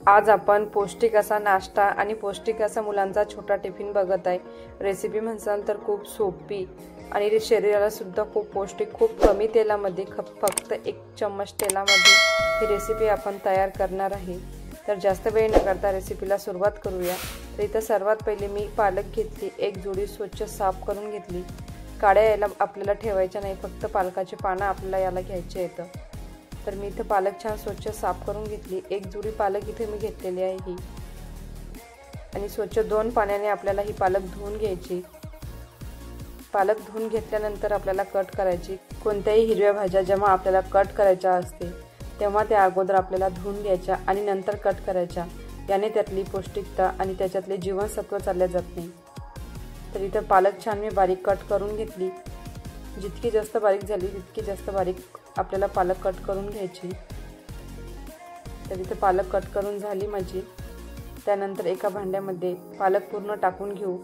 आज आपण पौष्टिक असा नाश्ता आणि पौष्टिक असा मुलांचा छोटा टिफिन बघत आहे। रेसिपी म्हणसाल तर खूप सोपी आणि शरीराला सुद्धा खूप पौष्टिक, खूप कमी तेलामध्ये, फक्त 1 चम्मच तेलामध्ये ही रेसिपी आपण तयार करणार आहे। तर जास्त वेळ न करता रेसिपीला सुरुवात करूया। तर इथं सर्वात पहिले मी पालक घेतली, एक जोडी स्वच्छ साफ करून घेतली। काड्या याला आपल्याला ठेवायच्या नाही, फक्त पालकाची पानं आपल्याला याला घ्यायची आहेत। तर मी इथे पालक छान स्वच्छ साफ करून घेतली। एक जुडी पालक इथे मी घेतलेली आहे ही, आणि स्वच्छ 2 पाण्याने आपल्याला ही पालक धुवून घ्यायची। पालक धुवून घेतल्यानंतर आपल्याला कट करायची। कोणत्याही हिरव्या भाज्या जेव्हा आपल्याला कट करायच्या असते तेव्हा त्या अगोदर आपल्याला धुवून घ्यायच्या आणि नंतर कट करायच्या, याने त्यातली पौष्टिकता आणि त्याच्यातले जीवनसत्व चालले जात नाही। तर इथे पालक छान मी बारीक कट करून घेतली। जितकी जास्त बारीक झाली तितकी जास्त बारीक आपल्याला पालक कट करून घ्यायची। तर इथे पालक कट करून झाली माझी। त्यानंतर एका भांड्यामध्ये पालक पूर्ण टाकून घेऊ।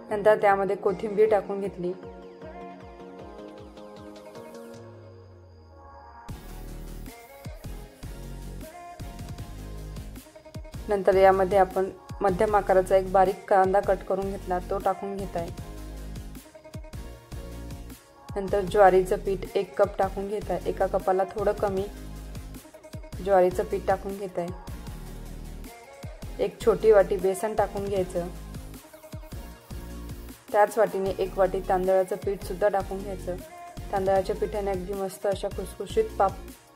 नंतर त्यामध्ये कोथिंबीर टाकून घेतली। नंतर यामध्ये आपण मध्यम आकाराचा एक बारीक कांदा कट करून घेतला, तो टाकून घेत आहे। नंतर ज्वारीचं पीठ 1 कप टाकून घेत आहे। एका कपाला थोडं कमी ज्वारीचं पीठ टाकून घेत आहे। एक छोटी वाटी बेसन टाकून घ्यायचं। त्याच वाटीने 1 वाटी तांदळाचं पीठ सुद्धा टाकून घ्यायचं। तांदळाच्या पिठाने अगदी मस्त अशा खुसखुशीत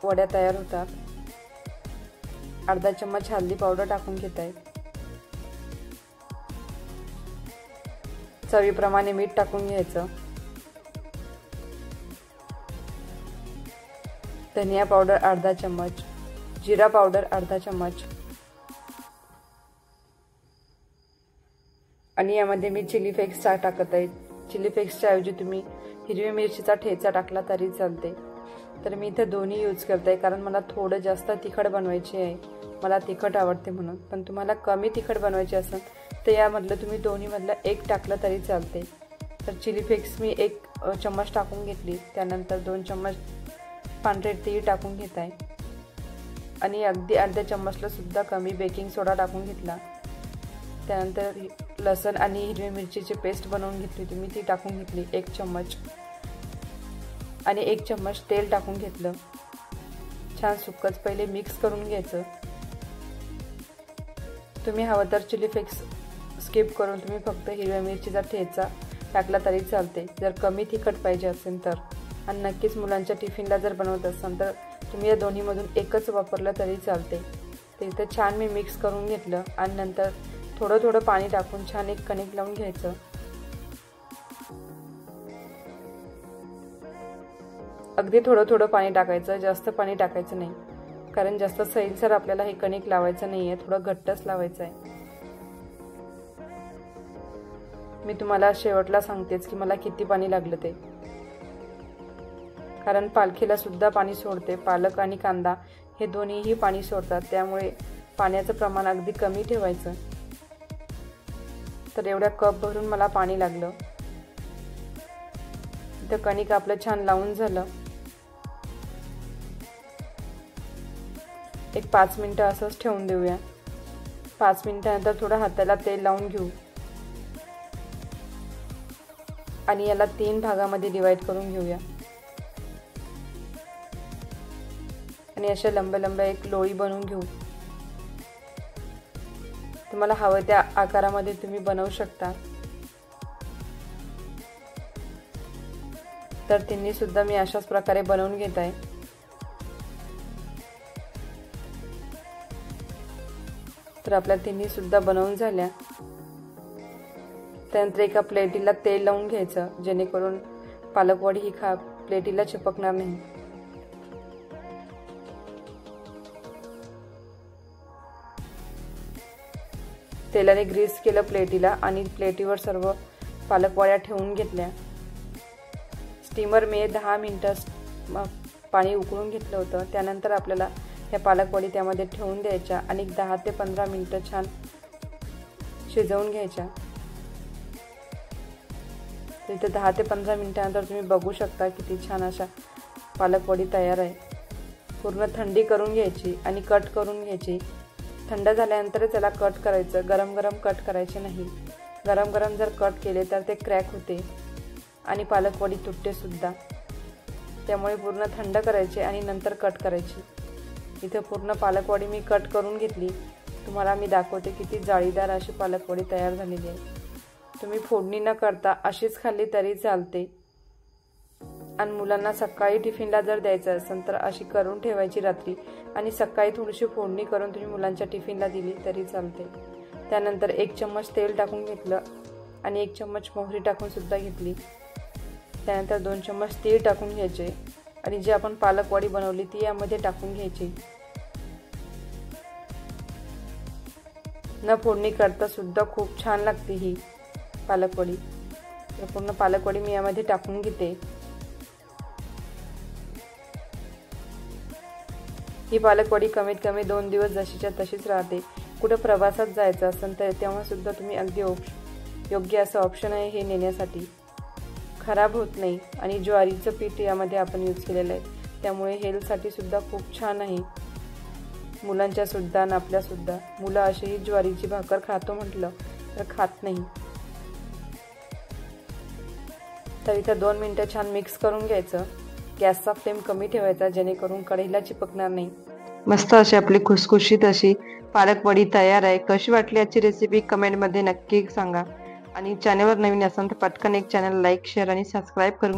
वड्या तयार होतात। अर्धा चम्मच हळदी पावडर टाकून घेत आहे। चवीप्रमाणे मीठ टाकून घ्यायचं। धनिया पावडर अर्धा चम्मच, जिरा पावडर अर्धा चम्मच, आणि यामध्ये मी चिली फ्लेक्स टाकत आहे। चिली फ्लेक्सच्या ऐवजी तुम्ही हिरवी मिरचीचा ठेचा टाकला तरी चालते। तर मी इथे दोन्ही यूज करते, कारण मला थोडं जास्त तिखट बनवायचे आहे। मला तिखट आवडते म्हणून। पण तुम्हाला कमी तिखट बनवायचे असेल तर यामधलं तुम्ही दोन्हीमधलं 1 टाकलं तरी चालते। तर चिली फ्लेक्स मी 1 चम्मच टाकून घेतली। त्यानंतर 2 चम्मच पांढरे तीळ टाकून घेत आहे, आणि अगदी अर्ध्या चम्मचला सुद्धा कमी बेकिंग सोडा टाकून घेतला। त्यानंतर लसूण आणि हिरवी मिरचीची पेस्ट बनवून घेतली होती मी, ती टाकून घेतली 1 चम्मच, आणि 1 चम्मच तेल टाकून घेतलं। छान सुक्कच पहिले मिक्स करून घ्यायचं। तुम्ही हवं तर चिली फ्लेक्स स्किप करून तुम्ही फक्त हिरव्या मिरचीचा ठेचा टाकला तरी चालते, जर कमी तिखट पाहिजे असेल तर। आणि नक्कीच मुलांच्या टिफिनला जर बनवत असाल तर तुम्ही या दोन्हीमधून एकच वापरलं तरी चालते। तर इथे छान मी मिक्स करून घेतलं, आणि नंतर थोडं थोडं पाणी टाकून छान एक कणिक लावून घ्यायचं। अगदी थोडं थोडं पाणी टाकायचं, जास्त पाणी टाकायचं नाही, कारण जास्त सैलसर आपल्याला हे कणिक लावायचं नाहीये, थोडं घट्टच लावायचं आहे। मी तुम्हाला शेवटला सांगतेच की मला किती पाणी लागलं ते, कारण पालखीला सुद्धा पाणी सोडते। पालक आणि कांदा हे दोन्हीही पाणी सोडतात, त्यामुळे पाण्याचं प्रमाण अगदी कमी ठेवायचं। तर एवढ्या कप भरून मला पाणी लागलं। इथं कणिक आपलं छान लावून झालं। एक 5 मिनिटं असंच ठेवून देऊया। 5 मिनिटानंतर थोडं हाताला तेल लावून घेऊ, आणि याला 3 भागामध्ये डिवाइड करून घेऊया, आणि अशा लंब्या एक लोळी बनवून घेऊ। तुम्हाला हवं त्या आकारामध्ये तुम्ही बनवू शकता। तर तिन्ही सुद्धा मी अशाच प्रकारे बनवून घेत आहे। तर आपल्या तिन्ही सुद्धा बनवून झाल्या। त्यानंतर एका प्लेटीला तेल लावून घ्यायचं, जेणेकरून पालकवडी ही प्लेटीला चिपकणार नाही। तेलाने ग्रीस केलं प्लेटीला, आणि प्लेटीवर सर्व पालकवड्या ठेवून घेतल्या। स्टीमर मी 10 मिनिटं पाणी उकळून घेतलं होतं। त्यानंतर आपल्याला ह्या पालकवडी त्यामध्ये ठेवून द्यायच्या, आणि 10 ते 15 मिनिटं छान शिजवून घ्यायच्या। इथे 10 ते 15 मिनिटांनंतर तुम्ही बघू शकता किती छान अशा पालकवडी तयार आहे। पूर्ण थंडी करून घ्यायची आणि कट करून घ्यायची। थंड झाल्यानंतर त्याला कट करायचं, गरम गरम कट करायचे नाही। गरम गरम जर कट केले तर ते क्रॅक होते आणि पालकवडी तुटते सुद्धा। त्यामुळे पूर्ण थंड करायचे आणि नंतर कट करायची। इथे पूर्ण पालकवडी मी कट करून घेतली। तुम्हाला मी दाखवते किती जाळीदार अशी पालकवडी तयार झालेली आहे। तुम्ही फोडणी न करता अशीच खाल्ली तरी चालते आणि मुलांना सकाळी टिफिनला जर द्यायचं असेल तर अशी करून ठेवायची रात्री आणि सकाळी थोडीशी फोडणी करून तुम्ही मुलांच्या टिफिनला दिली तरी चालते। त्यानंतर 1 चम्मच तेल टाकून घेतलं आणि 1 चम्मच मोहरी टाकून सुद्धा घेतली। त्यानंतर 2 चम्मच तीळ टाकून घ्यायचे आणि जे आपण पालकवडी बनवली ती यामध्ये टाकून घ्यायची। न फोडणी करता सुद्धा खूप छान लागते ही पालकवडी। तर पूर्ण पालकवडी मी यामध्ये टाकून घेते। ही पालकवडी कमीत कमी 2 दिवस जशीच्या तशीच राहते। कुठे प्रवासात जायचं असेल तर तेव्हा सुद्धा तुम्ही अगदी योग्य असं ऑप्शन आहे हे नेण्यासाठी। खराब होत नाही आणि ज्वारीचं पीठ यामध्ये आपण यूज केलेलं आहे, त्यामुळे हेल्थसाठी सुद्धा खूप छान आहे। मुलांच्या सुद्धा आणि आपल्या सुद्धा। मुलं अशी ज्वारीची भाकर खातो म्हटलं तर खात नाही। तर इथं 2 मिनिटं छान मिक्स करून घ्यायचं। गॅसचा फ्लेम कमी ठेवायचा जेणेकरून कढईला चिपकणार नाही। मस्त अशी आपली खुसखुशीत अशी पालकवडी तयार आहे। कशी वाटली आजची रेसिपी कमेंटमध्ये नक्की सांगा आणि चॅनलवर नवीन असाल तर पटकन एक चॅनल लाईक, शेअर आणि सबस्क्राईब करून